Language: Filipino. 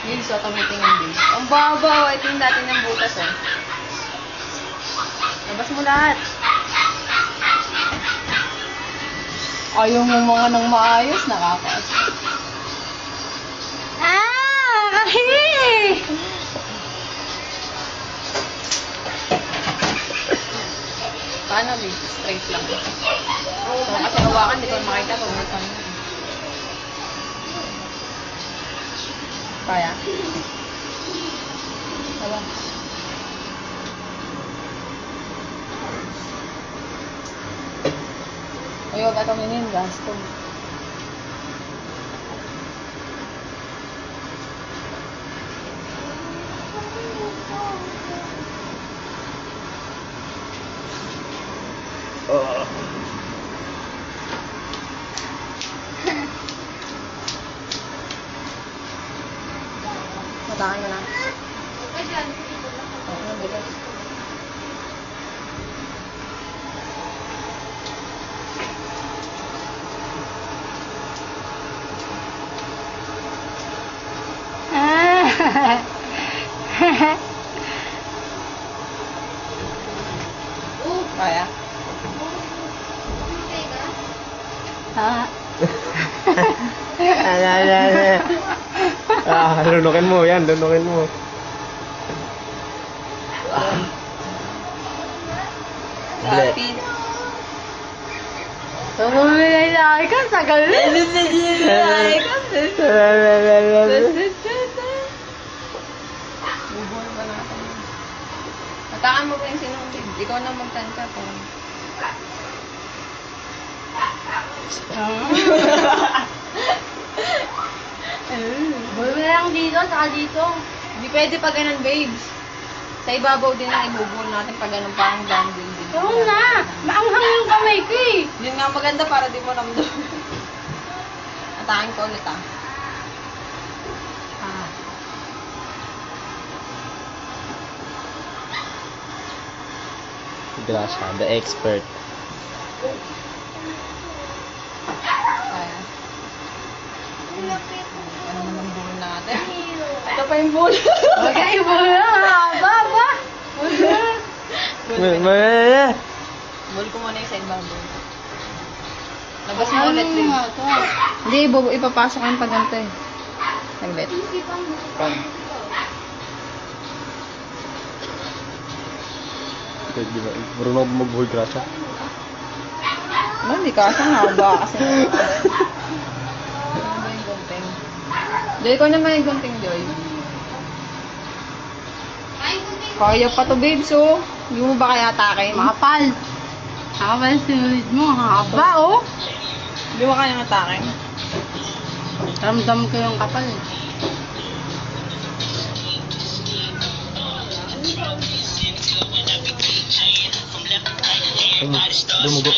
Babes, so tumitingin din. Ang baba, ito yung dati ng butas, oh. Labas mo lahat. Ayaw mo mga nang maayos, nakakaas. Kahi! Paano, babe? Straight lang. Kung kasi hawakan, di ko makita pag may kanya. Kaya? Wala. Ayaw ka tumingin, gasto. Matakan mo na. Oo, bigas. Kaya? Lunukin mo yan, lunukin mo. Lapit. Tumulay na ka, sagal na. Bubuhay pa natin. Matakan mo pa yung sinunod. Ikaw na magtansya po. Bulbo na lang dito, saka dito. Hindi pwede pa ganun, babes. Sa ibabaw din ang ibubuhol natin pag ganun parang danding din. Oo na, maanghang yung kamay ko eh. Yun nga maganda para di mo ramdam. Atakin ko ulit ah. Grasa, the expert. Kaya. Ano naman buhol natin? Ito pa yung buhol. Okay, bulbo na, haba. Buhol ko muna yung sa ibabaw. Labas mo ulit din. Hindi, ipapasok ko yung pag ganito eh. Saglit. Di ba? Marunong ako magbuhay grasa. Ano, hindi ka asa nga ba? Kasi ano ba yung gunting? Joy, ko naman yung gunting, Joy. Kaya pa to, babes, oh. Hindi mo ba kaya atakin? Makapal. Makapal sulit mo, haba oh. Hindi mo kaya atakin? Ramdam ko yung kapal eh. Dumugo.